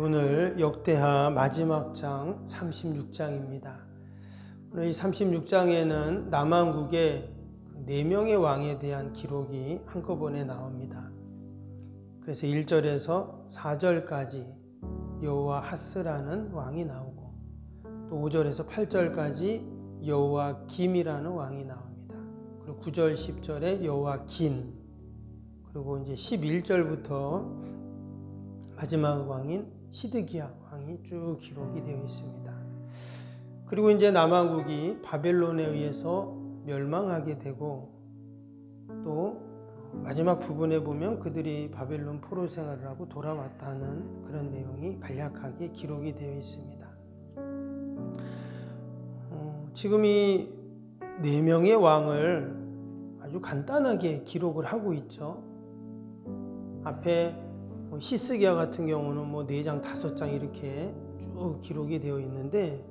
오늘 역대하 마지막 장 36장입니다. 오늘 이 36장에는 남왕국의 4명의 왕에 대한 기록이 한꺼번에 나옵니다. 그래서 1절에서 4절까지 여호와하스라는 왕이 나오고, 또 5절에서 8절까지 여호와김이라는 왕이 나옵니다. 그리고 9절, 10절에 여호와긴, 그리고 이제 11절부터 마지막 왕인 시드기야 왕이 쭉 기록이 되어 있습니다. 그리고 이제 남왕국이 바벨론에 의해서 멸망하게 되고, 또 마지막 부분에 보면 그들이 바벨론 포로 생활을 하고 돌아왔다는 그런 내용이 간략하게 기록이 되어 있습니다. 지금 이 4명의 왕을 아주 간단하게 기록을 하고 있죠. 앞에 시스기야 같은 경우는 4장, 5장 이렇게 쭉 기록이 되어 있는데,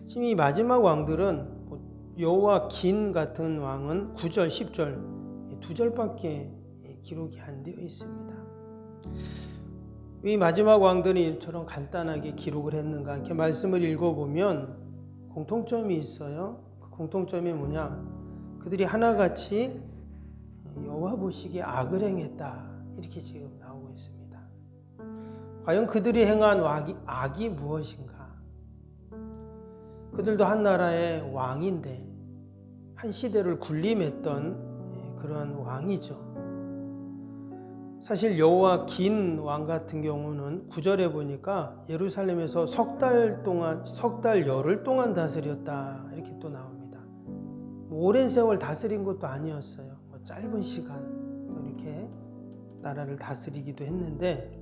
지금 이 마지막 왕들은 여호와긴 같은 왕은 9절, 10절 2절밖에 기록이 안 되어 있습니다. 이 마지막 왕들이 이처럼 간단하게 기록을 했는가? 이렇게 말씀을 읽어보면 공통점이 있어요. 그 공통점이 뭐냐? 그들이 하나같이 여호와 보시기에 악을 행했다, 이렇게 지금 나오고 있습니다. 과연 그들이 행한 악이 무엇인가? 그들도 한 나라의 왕인데, 한 시대를 군림했던 그런 왕이죠. 사실 여호와긴 왕 같은 경우는 9절에 보니까 예루살렘에서 석 달 열흘 동안 다스렸다, 이렇게 또 나옵니다. 오랜 세월 다스린 것도 아니었어요. 짧은 시간 이렇게 나라를 다스리기도 했는데,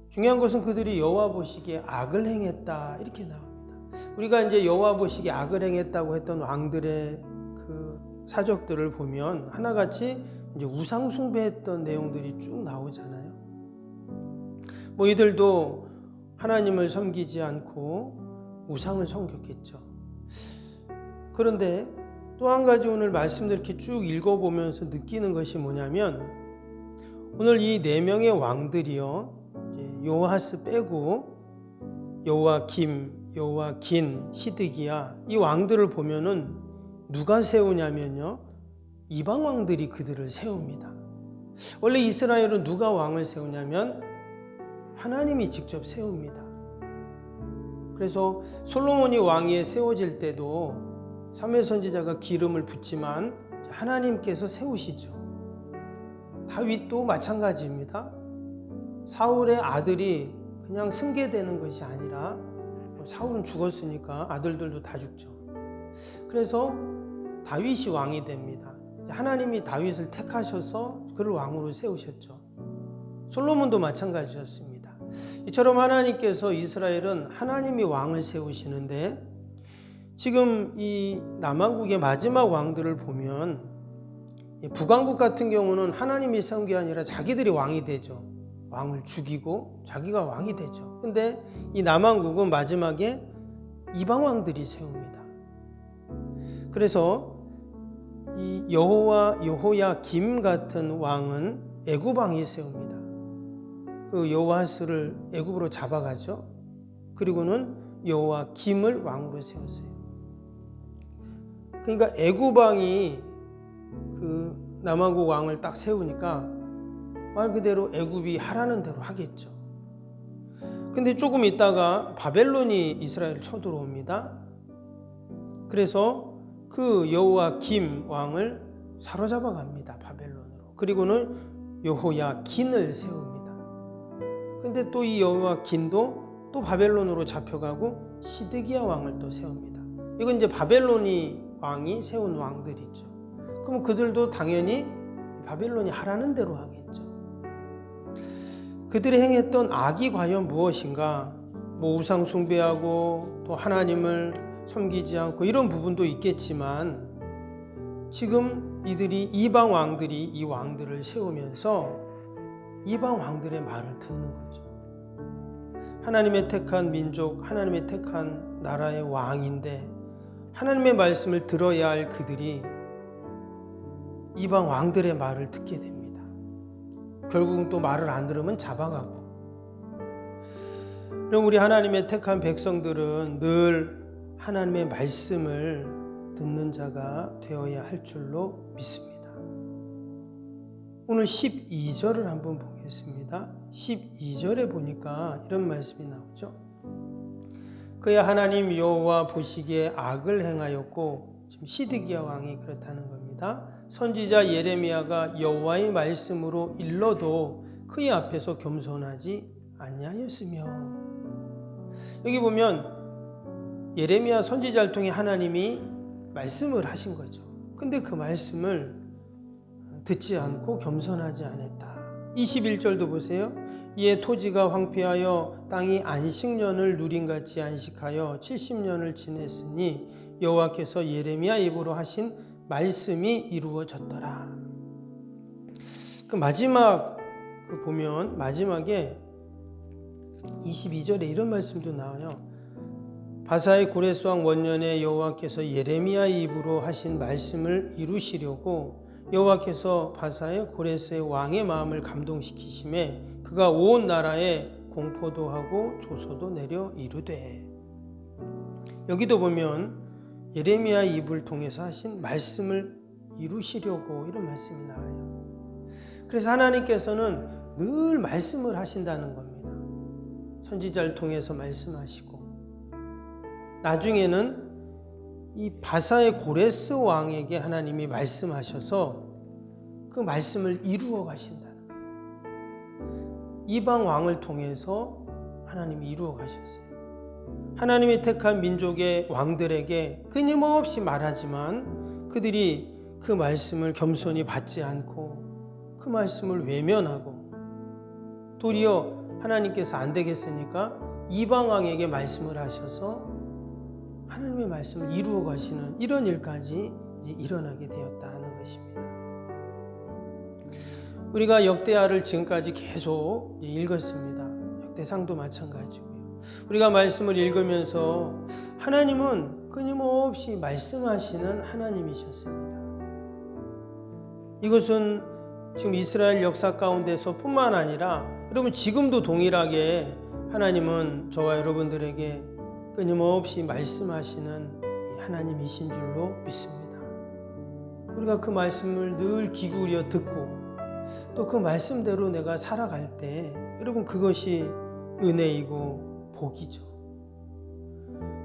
중요한 것은 그들이 여호와 보시기에 악을 행했다, 이렇게 나옵니다. 우리가 이제 여호와 보시기에 악을 행했다고 했던 왕들의 그 사적들을 보면 하나같이 이제 우상 숭배했던 내용들이 쭉 나오잖아요. 이들도 하나님을 섬기지 않고 우상을 섬겼겠죠. 그런데 또 한 가지 오늘 말씀들 이렇게 쭉 읽어보면서 느끼는 것이 뭐냐면, 오늘 이 4명의 왕들이요, 여호아스 빼고 여호와김, 여호와긴, 시드기야, 이 왕들을 보면은 누가 세우냐면요, 이방 왕들이 그들을 세웁니다. 원래 이스라엘은 누가 왕을 세우냐면 하나님이 직접 세웁니다. 그래서 솔로몬이 왕위에 세워질 때도 사무엘 선지자가 기름을 붓지만 하나님께서 세우시죠. 다윗도 마찬가지입니다. 사울의 아들이 그냥 승계되는 것이 아니라, 사울은 죽었으니까 아들들도 다 죽죠. 그래서 다윗이 왕이 됩니다. 하나님이 다윗을 택하셔서 그를 왕으로 세우셨죠. 솔로몬도 마찬가지였습니다. 이처럼 하나님께서 이스라엘은 하나님이 왕을 세우시는데, 지금 이 남왕국의 마지막 왕들을 보면 북왕국 같은 경우는 하나님이 세운 게 아니라 자기들이 왕이 되죠. 왕을 죽이고 자기가 왕이 되죠. 근데 이 남왕국은 마지막에 이방 왕들이 세웁니다. 그래서 이 여호야김 같은 왕은 애굽 왕이 세웁니다. 그 여호아스를 애굽으로 잡아가죠. 그리고는 여호와김을 왕으로 세웠어요. 그러니까 애굽 왕이 그 남왕국 왕을 딱 세우니까 말 그대로 애굽이 하라는 대로 하겠죠. 근데 조금 있다가 바벨론이 이스라엘을 쳐들어옵니다. 그래서 그 여호와김 왕을 사로잡아 갑니다, 바벨론으로. 그리고는 여호야긴을 세웁니다. 근데 또 이 여호야긴도 또 바벨론으로 잡혀가고 시드기야 왕을 또 세웁니다. 이건 이제 바벨론이 왕이 세운 왕들이죠. 그럼 그들도 당연히 바벨론이 하라는 대로 하겠죠. 그들이 행했던 악이 과연 무엇인가? 우상 숭배하고 또 하나님을 섬기지 않고 이런 부분도 있겠지만, 지금 이방 왕들이 이 왕들을 세우면서 이방 왕들의 말을 듣는 거죠. 하나님의 택한 민족, 하나님의 택한 나라의 왕인데 하나님의 말씀을 들어야 할 그들이 이방 왕들의 말을 듣게 됩니다. 결국은 또 말을 안 들으면 잡아가고, 그럼 우리 하나님의 택한 백성들은 늘 하나님의 말씀을 듣는 자가 되어야 할 줄로 믿습니다. 오늘 12절을 한번 보겠습니다. 12절에 보니까 이런 말씀이 나오죠. 그야 하나님 여호와 보시기에 악을 행하였고, 지금 시드기야 왕이 그렇다는 겁니다. 선지자 예레미야가 여호와의 말씀으로 일러도 그의 앞에서 겸손하지 아니하였으며. 여기 보면 예레미야 선지자를 통해 하나님이 말씀을 하신 거죠. 근데 그 말씀을 듣지 않고 겸손하지 않았다. 21절도 보세요. 이에 토지가 황폐하여 땅이 안식년을 누린같이 안식하여 70년을 지냈으니 여호와께서 예레미야 입으로 하신 말씀이 이루어졌더라. 그 마지막 보면 마지막에 22절에 이런 말씀도 나와요. 바사의 고레스 왕 원년에 여호와께서 예레미야의 입으로 하신 말씀을 이루시려고 여호와께서 바사의 고레스의 왕의 마음을 감동시키심에 그가 온 나라에 공포도 하고 조소도 내려 이르되. 여기도 보면 예레미야의 입을 통해서 하신 말씀을 이루시려고 이런 말씀이 나와요. 그래서 하나님께서는 늘 말씀을 하신다는 겁니다. 선지자를 통해서 말씀하시고, 나중에는 이 바사의 고레스 왕에게 하나님이 말씀하셔서 그 말씀을 이루어 가신다는 거예요. 이방 왕을 통해서 하나님이 이루어 가셨어요. 하나님이 택한 민족의 왕들에게 끊임없이 말하지만 그들이 그 말씀을 겸손히 받지 않고 그 말씀을 외면하고, 도리어 하나님께서 안 되겠으니까 이방 왕에게 말씀을 하셔서 하나님의 말씀을 이루어 가시는 이런 일까지 이제 일어나게 되었다는 것입니다. 우리가 역대하를 지금까지 계속 읽었습니다. 역대상도 마찬가지고요. 우리가 말씀을 읽으면서 하나님은 끊임없이 말씀하시는 하나님이셨습니다. 이것은 지금 이스라엘 역사 가운데서 뿐만 아니라 여러분 지금도 동일하게 하나님은 저와 여러분들에게 끊임없이 말씀하시는 하나님이신 줄로 믿습니다. 우리가 그 말씀을 늘 기울여 듣고 또 그 말씀대로 내가 살아갈 때 여러분 그것이 은혜이고 복이죠.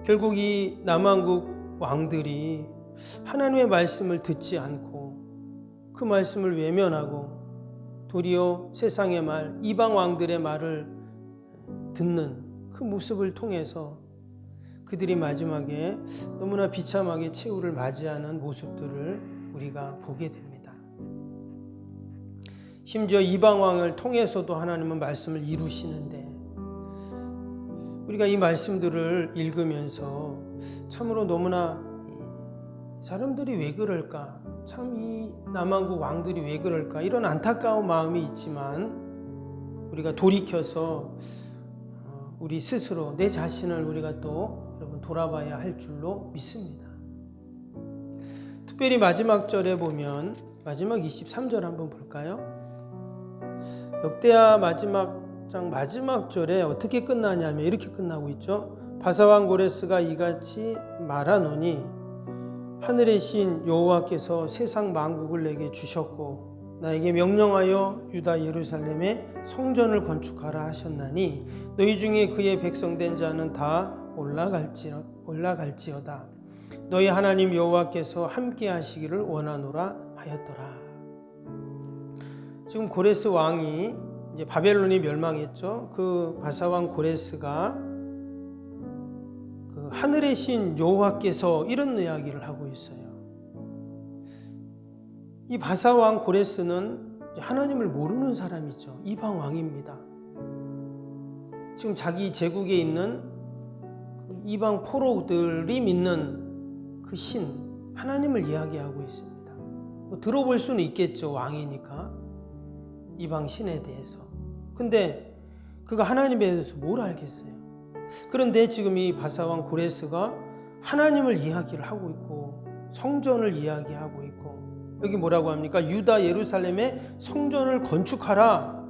결국 이 남왕국 왕들이 하나님의 말씀을 듣지 않고 그 말씀을 외면하고 도리어 세상의 말, 이방 왕들의 말을 듣는 그 모습을 통해서 그들이 마지막에 너무나 비참하게 최후를 맞이하는 모습들을 우리가 보게 됩니다. 심지어 이방 왕을 통해서도 하나님은 말씀을 이루시는데 우리가 이 말씀들을 읽으면서 참으로 너무나 사람들이 왜 그럴까? 참 이 남왕국 왕들이 왜 그럴까? 이런 안타까운 마음이 있지만 우리가 돌이켜서 우리 스스로 내 자신을 우리가 또 여러분 돌아봐야 할 줄로 믿습니다. 특별히 마지막 절에 보면 마지막 23절 한번 볼까요? 역대하 마지막 장 마지막 절에 어떻게 끝나냐면 이렇게 끝나고 있죠. 바사왕 고레스가 이같이 말하노니 하늘의 신 여호와께서 세상 만국을 내게 주셨고 나에게 명령하여 유다 예루살렘에 성전을 건축하라 하셨나니 너희 중에 그의 백성된 자는 다 올라갈지어다. 너희 하나님 여호와께서 함께 하시기를 원하노라 하였더라. 지금 고레스 왕이 이제 바벨론이 멸망했죠. 그 바사왕 고레스가 그 하늘의 신 여호와께서 이런 이야기를 하고 있어요. 이 바사왕 고레스는 하나님을 모르는 사람이죠. 이방 왕입니다. 지금 자기 제국에 있는 이방 포로들이 믿는 그 신, 하나님을 이야기하고 있습니다. 뭐 들어볼 수는 있겠죠. 왕이니까. 이방 신에 대해서. 근데 그가 하나님에 대해서 뭘 알겠어요? 그런데 지금 이 바사왕 고레스가 하나님을 이야기를 하고 있고 성전을 이야기하고 있고 여기 뭐라고 합니까? 유다 예루살렘에 성전을 건축하라.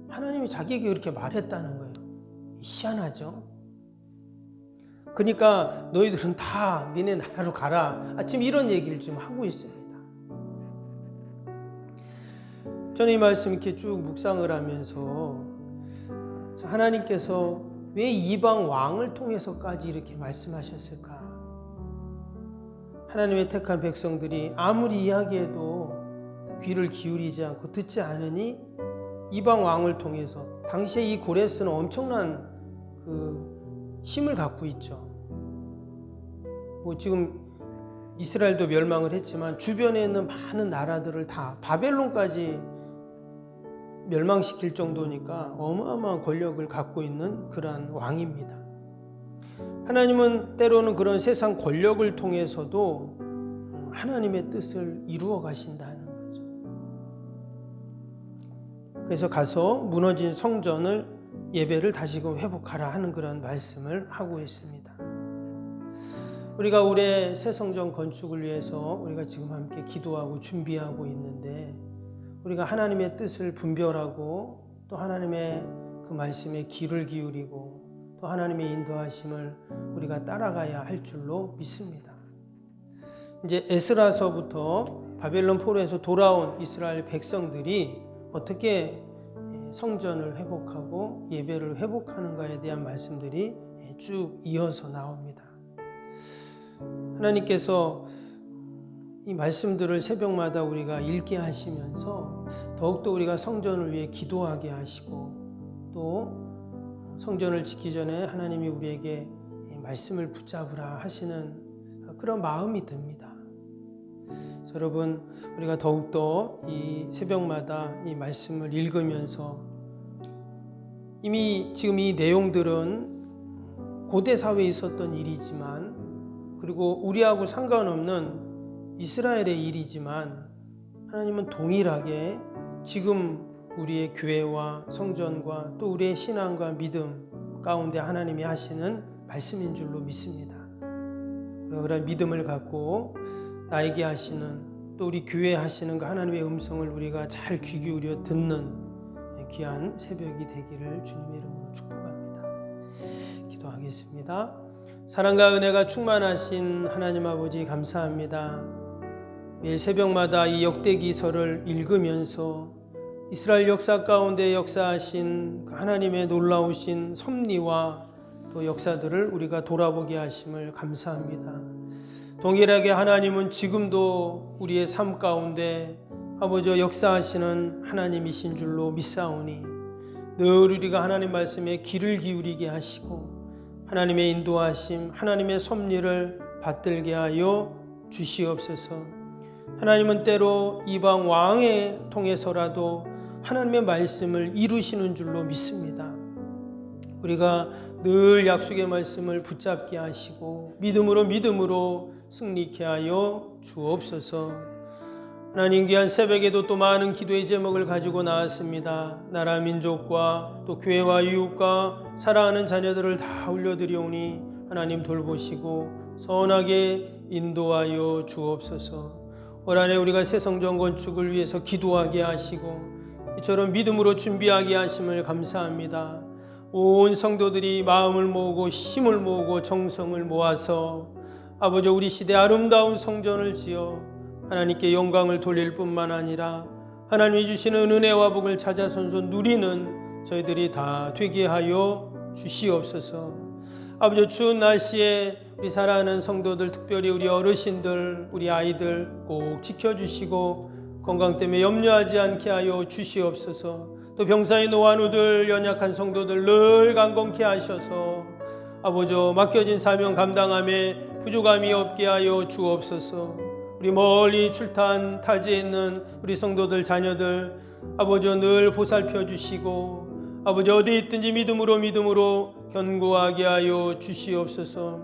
하나님이 자기에게 그렇게 말했다는 거예요. 희한하죠. 그러니까 너희들은 다 니네 나라로 가라. 지금 이런 얘기를 지금 하고 있습니다. 저는 이 말씀 이렇게 쭉 묵상을 하면서 하나님께서 왜 이방 왕을 통해서까지 이렇게 말씀하셨을까? 하나님의 택한 백성들이 아무리 이야기해도 귀를 기울이지 않고 듣지 않으니 이방 왕을 통해서, 당시에 이 고레스는 엄청난 힘을 갖고 있죠. 지금 이스라엘도 멸망을 했지만 주변에 있는 많은 나라들을 다 바벨론까지 멸망시킬 정도니까 어마어마한 권력을 갖고 있는 그러한 왕입니다. 하나님은 때로는 그런 세상 권력을 통해서도 하나님의 뜻을 이루어 가신다는 거죠. 그래서 가서 무너진 성전을 예배를 다시금 회복하라 하는 그런 말씀을 하고 있습니다. 우리가 올해 새 성전 건축을 위해서 우리가 지금 함께 기도하고 준비하고 있는데, 우리가 하나님의 뜻을 분별하고 또 하나님의 그 말씀에 귀를 기울이고 또 하나님의 인도하심을 우리가 따라가야 할 줄로 믿습니다. 이제 에스라서부터 바벨론 포로에서 돌아온 이스라엘 백성들이 어떻게 성전을 회복하고 예배를 회복하는가에 대한 말씀들이 쭉 이어서 나옵니다. 하나님께서 이 말씀들을 새벽마다 우리가 읽게 하시면서 더욱더 우리가 성전을 위해 기도하게 하시고, 또 성전을 짓기 전에 하나님이 우리에게 말씀을 붙잡으라 하시는 그런 마음이 듭니다. 그래서 여러분, 우리가 더욱더 이 새벽마다 이 말씀을 읽으면서, 이미 지금 이 내용들은 고대 사회에 있었던 일이지만, 그리고 우리하고 상관없는 이스라엘의 일이지만, 하나님은 동일하게 지금 우리의 교회와 성전과 또 우리의 신앙과 믿음 가운데 하나님이 하시는 말씀인 줄로 믿습니다. 그런 믿음을 갖고 나에게 하시는, 또 우리 교회에 하시는 그 하나님의 음성을 우리가 잘 귀 기울여 듣는 귀한 새벽이 되기를 주님의 이름으로 축복합니다. 기도하겠습니다. 사랑과 은혜가 충만하신 하나님 아버지, 감사합니다. 매일 새벽마다 이 역대기서를 읽으면서 이스라엘 역사 가운데 역사하신 그 하나님의 놀라우신 섭리와 또 역사들을 우리가 돌아보게 하심을 감사합니다. 동일하게 하나님은 지금도 우리의 삶 가운데 아버지 역사하시는 하나님이신 줄로 믿사오니, 늘 우리가 하나님 말씀에 귀를 기울이게 하시고 하나님의 인도하심, 하나님의 섭리를 받들게 하여 주시옵소서. 하나님은 때로 이방 왕에 통해서라도 하나님의 말씀을 이루시는 줄로 믿습니다. 우리가 늘 약속의 말씀을 붙잡게 하시고 믿음으로 승리케 하여 주옵소서. 하나님, 귀한 새벽에도 또 많은 기도의 제목을 가지고 나왔습니다. 나라 민족과 또 교회와 이웃과 사랑하는 자녀들을 다 올려드리오니 하나님 돌보시고 선하게 인도하여 주옵소서. 올 한해 우리가 새 성전 건축을 위해서 기도하게 하시고 이처럼 믿음으로 준비하게 하심을 감사합니다. 온 성도들이 마음을 모으고 힘을 모으고 정성을 모아서 아버지, 우리 시대 아름다운 성전을 지어 하나님께 영광을 돌릴 뿐만 아니라 하나님이 주시는 은혜와 복을 찾아선서 누리는 저희들이 다 되게 하여 주시옵소서. 아버지, 추운 날씨에 우리 사랑하는 성도들, 특별히 우리 어르신들, 우리 아이들 꼭 지켜주시고 건강 때문에 염려하지 않게 하여 주시옵소서. 또 병사의 노환우들, 연약한 성도들 늘 강건케 하셔서 아버지, 맡겨진 사명 감당함에 부족함이 없게 하여 주옵소서. 우리 멀리 출탄 타지에 있는 우리 성도들 자녀들 아버지 늘 보살펴 주시고 아버지 어디 있든지 믿음으로 견고하게 하여 주시옵소서.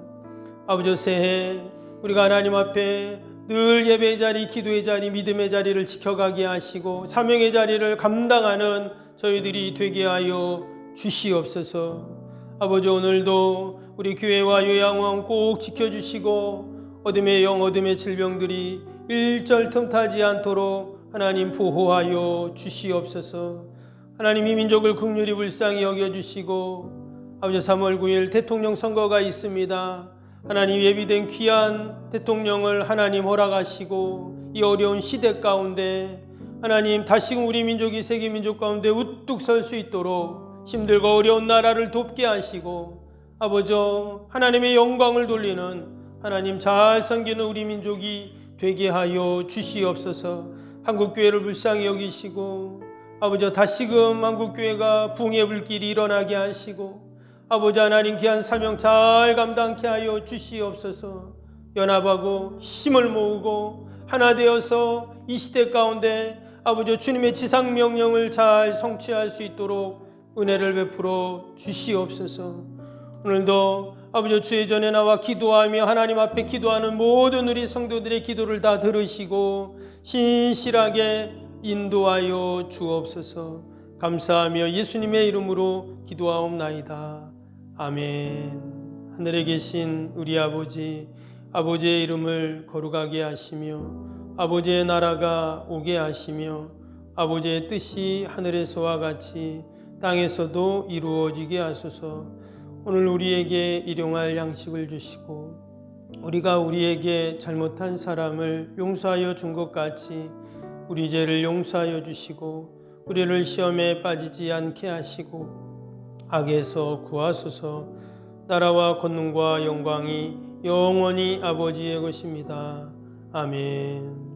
아버지, 새해 우리가 하나님 앞에 늘 예배의 자리, 기도의 자리, 믿음의 자리를 지켜가게 하시고 사명의 자리를 감당하는 저희들이 되게 하여 주시옵소서. 아버지, 오늘도 우리 교회와 요양원 꼭 지켜주시고 어둠의 영, 어둠의 질병들이 일절 틈타지 않도록 하나님 보호하여 주시옵소서. 하나님, 이 민족을 긍휼히 불쌍히 여겨주시고 아버지 3월 9일 대통령 선거가 있습니다. 하나님 예비된 귀한 대통령을 하나님 허락하시고 이 어려운 시대 가운데 하나님 다시금 우리 민족이 세계 민족 가운데 우뚝 설 수 있도록 힘들고 어려운 나라를 돕게 하시고 아버지 하나님의 영광을 돌리는 하나님 잘 섬기는 우리 민족이 되게 하여 주시옵소서. 한국교회를 불쌍히 여기시고 아버지 다시금 한국교회가 붕의 불길이 일어나게 하시고 아버지 하나님 귀한 사명 잘 감당케 하여 주시옵소서. 연합하고 힘을 모으고 하나 되어서 이 시대 가운데 아버지 주님의 지상 명령을 잘 성취할 수 있도록 은혜를 베풀어 주시옵소서. 오늘도 아버지 주의 전에 나와 기도하며 하나님 앞에 기도하는 모든 우리 성도들의 기도를 다 들으시고 신실하게 인도하여 주옵소서. 감사하며 예수님의 이름으로 기도하옵나이다. 아멘. 하늘에 계신 우리 아버지, 아버지의 이름을 거룩하게 하시며 아버지의 나라가 오게 하시며 아버지의 뜻이 하늘에서와 같이 땅에서도 이루어지게 하소서. 오늘 우리에게 일용할 양식을 주시고 우리가 우리에게 잘못한 사람을 용서하여 준 것 같이 우리 죄를 용서하여 주시고 우리를 시험에 빠지지 않게 하시고 악에서 구하소서. 나라와 권능과 영광이 영원히 아버지의 것입니다. 아멘.